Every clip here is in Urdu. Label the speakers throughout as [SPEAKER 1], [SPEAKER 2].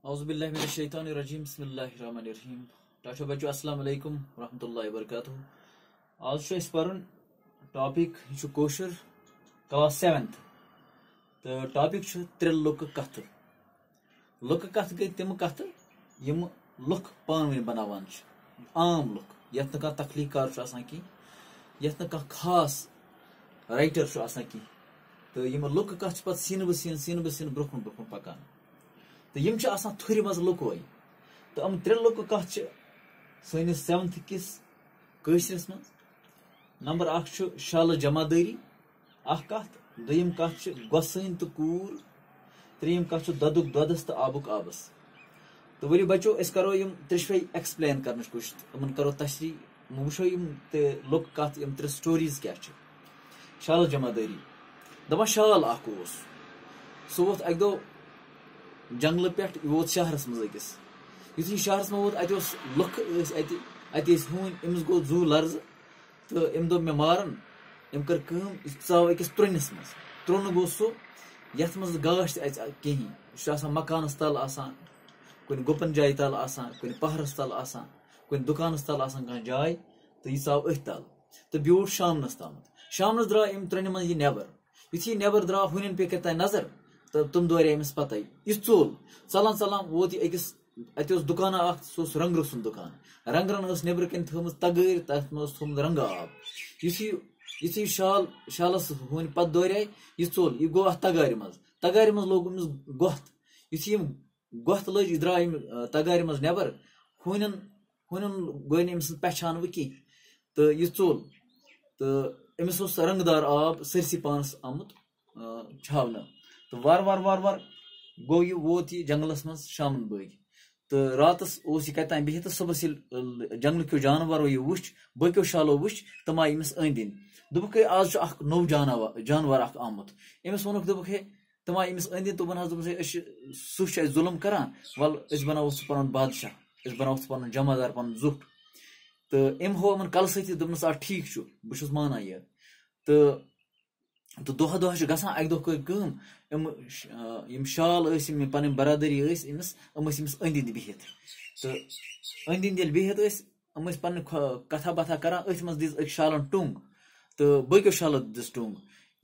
[SPEAKER 1] اعوذ باللہ من الشیطان الرجیم بسم اللہ الرحمن الرحیم ڈاکٹر بچو السلام علیکم ورحمۃ اللہ وبرکاتہ آج چھُ اَسہِ پرُن ٹاپک یہِ چھُ کٲشُر کلاس 7th تہٕ ٹاپک چھُ ترٛےٚ لُکہٕ کتھٕ کتھٕ گٔے تِم کتھٕ یِم لُکھ پانہٕ ؤنۍ بناوان چھِ عام لُکھ یتھ نہٕ کانٛہہ تخلیٖق کار چھُ آسان کینٛہہ یتھ نہٕ کانٛہہ خاص رایٹر چھُ آسان کینٛہہ تہٕ یِم لُکہٕ کتھ چھِ پتہٕ سیٖنہٕ بہٕ سیٖنہٕ برونٛہہ کُن پکان تہٕ یِم چھِ آسان تھُرِ منٛز لُکوے تہٕ یِم ترٛےٚ لُکہٕ کتھ چھِ سٲنِس 7th کِس کٲشرِس منٛز نمبر 1 چھُ شالہٕ جمع دٲری اکھ کتھ دوٚیِم کتھ چھِ گۄسٲنۍ تہٕ کوٗر ترٛیٚیِم کتھ چھُ دۄدُک دۄدس تہٕ آبُک آبس تہٕ ؤلِو بچو أسۍ کرو یِم ترٛیشوے ایکسپلین کرنٕچ کوٗشش یِمن کرو تشریح وٕچھو یِم تہِ لُکہٕ کتھ یِم ترٛےٚ سٹوریز کیاہ چھِ شالہٕ جمع دٲری دپان شال اکھ اوس سُہ ووت اکہِ دۄہ جنگلہٕ پٮ۪ٹھ یہِ ووت شہرس منٛز أکِس یُتھُے شہرس منٛز ووت اَتہِ اوس لُکھ ٲسۍ اَتہِ ٲسۍ ہوٗنۍ أمِس گوٚو زوٗ لرزٕ تہٕ أمۍ دوٚپ مےٚ مارن أمۍ کٔر کٲم یہِ ژاو أکِس ترٛوٚنِس منٛز ترٛوٚنہٕ گوٚو سُہ یتھ منٛز گاش تہِ اَژِ کِہیٖنۍ یہِ چھُ آسان مکانس تل آسان کُنہِ گُپن جایہِ تل آسان کُنہِ پہرس تل آسان کُنہِ دُکانس تل آسان کانٛہہ جاے تہٕ یہِ ژاو أتھۍ تل تہٕ بیوٗٹھ شامنس تامتھ شامنس درٛاو أمۍ ترٛنہِ منٛز یہِ نٮ۪بر یُتھُے یہِ نٮ۪بر درٛاو ہوٗنٮ۪ن پیٚیہِ کتہِ تانۍ نظر تہٕ تِم دورے أمِس پتے یہِ ژوٚل ژلان ژلان ووت یہِ أکِس اَتہِ اوس دُکانا اکھ سُہ اوس رنٛگرٕ سُنٛد دُکان رنٛگرن ٲس نیبرٕ کَنۍ تھٲومٕژ تگٲرۍ تتھ منٛز اوس تھوٚمُت رنٛگہٕ آب یُتھُے شالس ہوٗنۍ پتہٕ دورے یہِ ژوٚل یہِ گوٚو اتھ تگارِ منٛز لوگ أمِس گۄتھ یُتھُے یِم گۄتھ لٔج یہِ درٛاو أمۍ تگارِ منٛز نٮ۪بر ہوٗنٮ۪ن گوٚو نہٕ أمۍ سٕنٛز پہچان وۄنۍ کینٛہہ تہٕ یہِ ژوٚل تہٕ أمِس اوس رنٛگہٕ دار آب سٲرسٕے پانس آمُت چھاونہٕ تہٕ وارٕ گوٚو یہِ ووت یہِ جنگلس منٛز شامن بٲگۍ تہٕ راتس اوس یہِ کتہِ تانۍ بِہِتھ تہٕ صبحس ییٚلہِ جنگلہٕ کیو جانورو یہِ وٕچھ باقیو شالو وٕچھ تِم آیہِ أمِس أنٛدۍ دوٚپُکھ ہے آز چھُ اکھ نوٚو جانور اکھ آمُت أمِس ووٚنُکھ دوٚپُکھ ہے تِم آیہِ أمِس أنٛدۍ دوٚپُن حظ دوٚپُس ہے أسۍ چھِ سُہ چھُ اَسہِ ظُلُم کران وَلہٕ أسۍ بناوو ژٕ پنُن بادشاہ أسۍ بناوو ژٕ پنُن جمع دار پنُن زُٹھ تہٕ أمۍ ہوو یِمن کلہٕ سۭتی دوٚپنس آ ٹھیٖک چھُ بہٕ چھُس مانان یہِ تہٕ دۄہ چھُ گژھان اکہِ دۄہ کٔر کٲم یِم شال ٲسۍ یِم پنٕنۍ برادٔری ٲسۍ أمِس یِم ٲسۍ أمِس أنٛدۍ بِہِتھ تہٕ أنٛدۍ ییٚلہِ بِہِتھ ٲسۍ یِم ٲسۍ پننہِ کتھا باتھا کران أتھۍ منٛز دِژ أکۍ شالن ٹوٚنٛگ تہٕ باقیو شالو دِژ ٹوٚنٛگ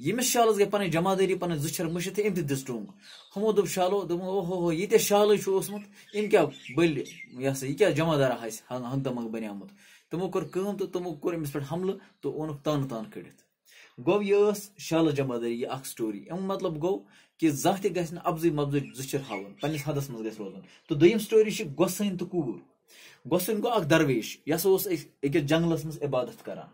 [SPEAKER 1] ییٚمِس شالس گٔے پنٕنۍ جمع دٲری پنٕنۍ زٕچھر مٔشِتھ تہٕ أمۍ تہِ دِژ ٹوٚنٛگ ہُمو دوٚپ شالو دوٚپُن اوہو ییٖتیاہ شالٕے چھُ اوسمُت أمۍ کیاہ بٔلۍ یہِ ہسا یہِ کیاہ جمع دارا آسہِ ہنٛگتہٕ منٛگہٕ بنیومُت تِمو کوٚر کٲم تہٕ تِمو کوٚر أمِس پٮ۪ٹھ حملہٕ تہٕ اوٚنُکھ تانہٕ کٔڑِتھ گوٚو یہِ ٲس شالہٕ جمع دٲری یہِ اکھ سٹوری امیُک مطلب گوٚو کہِ زانٛہہ تہِ گژھِ نہٕ ابزٕے مبزٕچ زٕچھر ہاوُن پننِس حدس منٛز گژھِ روزُن تہٕ دوٚیِم سٹوری چھِ گۄسٲنۍ تہٕ کوٗر گۄسٲنۍ گوٚو اکھ درویش یہِ ہسا اوس أکِس جنگلس منٛز عبادت کران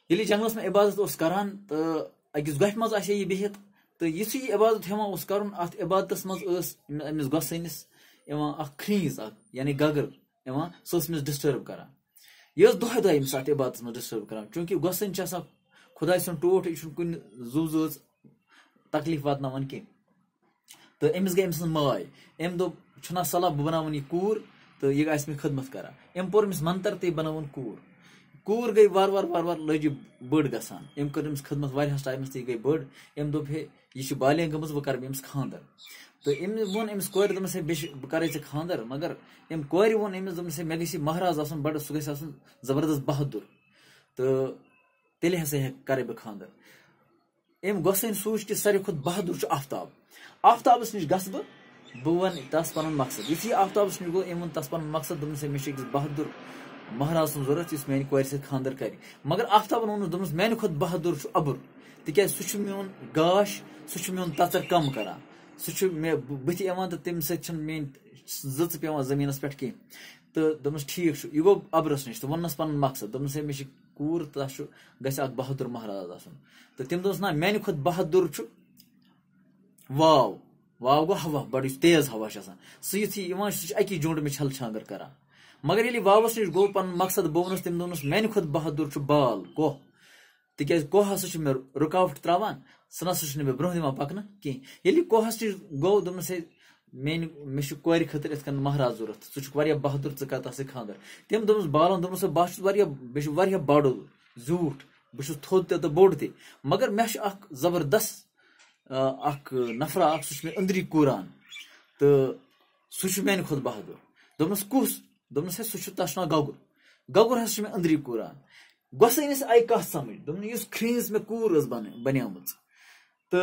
[SPEAKER 1] ییٚلہِ یہِ جنگلس منٛز عبادت اوس کران تہٕ أکِس گۄپھِ منٛز آسہِ ہے یہِ بِہِتھ تہٕ یِتھُے یہِ عبادت ہٮ۪وان اوس کرُن اتھ عبادتس منٛز ٲس أمِس گۄسٲنِس یِوان اکھ کھریٖز اکھ یعنی گگر یِوان سۄ ٲس أمِس ڈسٹٲرب کران یہِ ٲس دۄہے أمِس اتھ عبادتس منٛز ڈسٹٲرب کران چوٗنٛکہِ گۄسٲنۍ چھِ آسان خۄداے سُنٛد ٹوٹھ یہِ چھُنہٕ کُنہِ زُو زٲژ تکلیٖف واتناوان کینٛہہ تہٕ أمِس گٔے أمۍ سٕنٛز ماے أمۍ دوٚپ چھُنا صلح بہٕ بناوُن یہِ کوٗر تہٕ یہِ آسہِ مےٚ خدمت کران أمۍ پوٚر أمِس منتر تہٕ یہِ بنٲوٕن کوٗر گٔے وارٕ لٔج یہِ بٔڑ گژھان أمۍ کٔر أمِس خدمت واریاہس ٹایمس تہٕ یہِ گٔے بٔڑ أمۍ دوٚپ ہے یہِ چھِ بالینٛغ گٔمٕژ وۄنۍ کرٕ بہٕ أمِس خانٛدر تہٕ أمۍ ووٚن أمِس کورِ دوٚپمس ہے بہٕ کرے ژےٚ خانٛدر مگر أمۍ کورِ ووٚن أمِس دوٚپمس ہے مےٚ گژھِ یہِ مہراز آسُن بڑٕ سُہ گژھِ آسُن زبردست بہادُر تہٕ تیٚلہِ ہسا کرے بہٕ خانٛدر أمۍ گۄسٲنۍ سوٗنٛچ کہِ ساروی کھۄتہٕ بہادُر چھُ آفتابس نِش گژھٕ بہٕ ونہٕ تس پنُن مقصد یُتھُے یہِ آفتابس نِش گوٚو أمۍ ووٚن تس پنُن مقصد دوٚپنس ہے مےٚ چھُ أکِس بہادُر مہراز سُنٛد ضروٗرت یُس میانہِ کورِ سۭتۍ خانٛدر کرِ مگر آفتابن ووٚنُس دوٚپنس میانہِ کھۄتہٕ بہادُر چھُ ابُر تِکیازِ سُہ چھُ میون گاش سُہ چھُ میون تژر کم کران سُہ چھُ مےٚ بٕتھِ یِوان تہٕ تمہِ سۭتۍ چھنہٕ میٲنۍ زٕژ پیوان زٔمیٖنس پٮ۪ٹھ کینٛہہ تہٕ دوٚپنس ٹھیٖک چھُ یہِ گوٚو ابرس نِش تہٕ ووٚننس پنُن مقصد دوٚپنس ہے مےٚ چھِ کوٗر تس گژھِ اکھ بہادُر مہراز آسُن تہٕ تٔمۍ دوٚپنس نہ میانہِ کھۄتہٕ بہادُر چھُ واو گوٚو ہوا بڑٕ یُس تیز ہوا چھُ آسان سُہ یُتھُے یِوان چھُ سُہ چھُ اکی جوٗنٛڈٕ مےٚ چھلہٕ چھانٛدر کران مگر ییٚلہِ یہِ واوس نِش گوٚو پنُن مقصد بہٕ ووٚنُس تٔمۍ دوٚپنس میانہِ کھۄتہٕ بہادُر چھُ بال کوہ تِکیازِ کوہ ہسا چھُ مےٚ رُکاوٹ تراوان سُہ نسا چھُنہٕ مےٚ برونٛہہ دِوان پکنہٕ کینٛہہ ییٚلہِ یہِ کوہس نِش گوٚو دوٚپنس ہے مےٚ چھُ کورِ خٲطرٕ یِتھ کٔنۍ مہراز ضوٚرتھ ژٕ چھُکھ واریاہ بہادُر ژٕ کر تس سۭتۍ خانٛدر تٔمۍ دوٚپنس بالن دوٚپنس بہٕ چھُس بیٚیہِ چھُ واریاہ بڑٕ زیوٗٹھ بہٕ چھُس تھوٚد تہِ تہٕ بوٚڑ تہِ مگر مےٚ چھُ اکھ زبردست اکھ نفرا اکھ سُہ چھُ مےٚ أنٛدری کوٗران تو سہ میانہ کھت بہادر دوپنس کس دوپنس ہے سہ تس ناو گگر گگر ہسا مے اندری کوران گوسینس آئی کت سمجھ دوپن یس کھرینز مے کور ٲس بنیمٕژ تو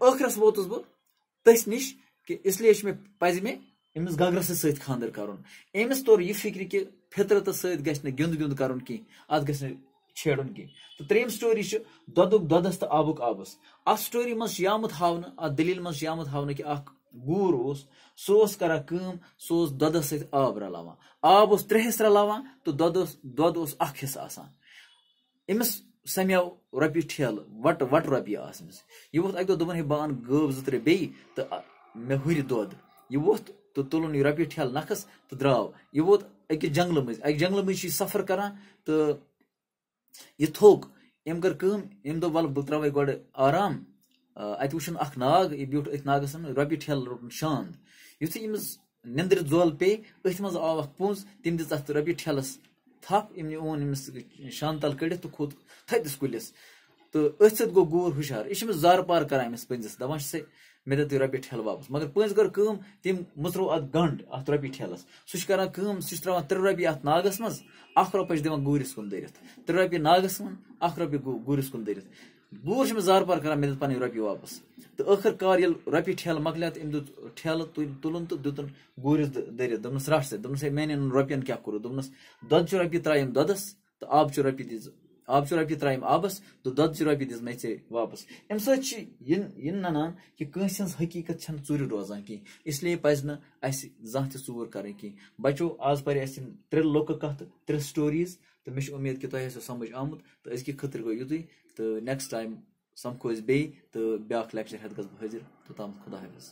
[SPEAKER 1] ٲخرس ووتُس بہٕ تٔتھۍ نِش کہ اس لیے پزِ مےٚ أمِس گگرس سۭتۍ خاندر کرُن أمِس توٚر یہِ فکرِ کہ فطرتس سۭتۍ گژھِ نہٕ گِنٛد گِنٛد کرُن کینٛہہ اتھ گژھِ نہٕ چھیڑُن کینٛہہ تہٕ ترٛیٚیِم سٹوری چھِ دۄدُک دۄدس تہٕ آبُک آبس اتھ سٹوری منٛز چھُ آمُت ہاونہٕ اتھ دلیل منٛز چھُ آمُت ہاونہٕ کہ اکھ گوٗر اوس سُہ اوس کران کٲم سُہ اوس دۄدس سۭتۍ آب رلاوان آب اوس 3 حصہٕ رلاوان تہٕ دۄد اوس 1 حصہٕ آسان أمِس سمیو رۄپیہِ ٹھیلہٕ وٹہٕ رۄپیہِ آسہٕ أمِس یہِ ووٚتھ اکہِ دۄہ دوٚپُن ہے بہٕ انہٕ گٲو 2-3 بیٚیہِ تہٕ مےٚ ہُرِ دۄد یہِ ووٚتھ تہٕ تُلُن یہِ رۄپیہِ ٹھیلہٕ نکھس تہٕ درٛاو یہِ ووت أکِس جنگلہٕ مٔنٛزۍ اکہِ جنگلہٕ مٔنٛزۍ چھُ یہِ سفر کران تہٕ یہِ تھوٚک أمۍ کٔر کٲم أمۍ دوٚپ وَلہٕ بہٕ ترٛاوَے گۄڈٕ آرام اَتہِ وٕچھُن اکھ ناگ یہِ بیوٗٹھ أتھۍ ناگس منٛز رۄپیہِ ٹھیلہٕ روٚٹُن شاند یُتھُے أمِس نیندرِ زول پیٚیہِ أتھۍ منٛز آو اکھ پوٚنٛز تٔمۍ دِژ اتھ رۄپیہِ ٹھیلس تھپھ أمۍ اوٚن أمِس شانہٕ تل کٔڑِتھ تہٕ کھوٚت تھٔدِس کُلِس تہٕ أتھۍ سۭتۍ گوٚو گوٗر ہُشار یہِ چھُ أمِس زارٕ پار کران أمِس پٔنزِس دپان چھُ مےٚ دِ تُہۍ رۄپیہِ ٹھیلہٕ واپس مگر پٔنزۍ کٔر کٲم تٔمۍ مٕژروو اتھ گنڈ اتھ رۄپیہِ ٹھیلس سُہ چھُ کران کٲم سُہ چھُ تراوان 3 رۄپیہِ اتھ ناگس منٛز 1 رۄپیہِ چھُ دِوان گوٗرِس کُن دٔرِتھ 3 رۄپیہِ ناگس منٛز 1 رۄپیہِ گوٗرِس کُن دٔرِتھ گوٗر چھُ أمِس زارٕ پار کران مےٚ دِتھ پنٕنۍ رۄپیہِ واپس تہٕ ٲخٕر کار ییٚلہِ رۄپیہِ ٹھیلہٕ مۄکلیو تہٕ أمۍ دیُت ٹھیلہٕ تُلُن تہٕ دِتُن گوٗرِس دٔرِتھ دوٚپنس رٹھ سا دوٚپنس ہے میانٮ۪ن رۄپین کیاہ کوٚرُتھ دوٚپنس دۄدچہِ رۄپیہِ ترٛایِم دۄدس تہٕ آبچہِ رۄپیہِ ترٛایِم آبس تہٕ دۄدچہِ رۄپیہِ دِژ مےٚ ژےٚ واپس امہِ سۭتۍ چھِ یہِ ننان کہِ کٲنٛسہِ ہٕنٛز حقیٖقت چھنہٕ ژوٗرِ روزان کینٛہہ اسلیے پزِ نہٕ اسہِ زانٛہہ تہِ ژوٗر کرٕنۍ کینٛہہ بچو آز پرِ اسہِ یِم 3 لُکہٕ کتھٕ 3 سٹوریٖز تہٕ مےٚ چھِ امید کہِ تۄہہِ آسیو سمجھ آمُت تہٕ أزکہِ خٲطرٕ گوٚو یُتُے تہٕ نیکسٹ ٹایم سمکھو أسۍ بیٚیہِ تہٕ بیاکھ لیکچر ہٮ۪تھ گژھٕ بہٕ حٲضِر توٚتام خۄدا حافظ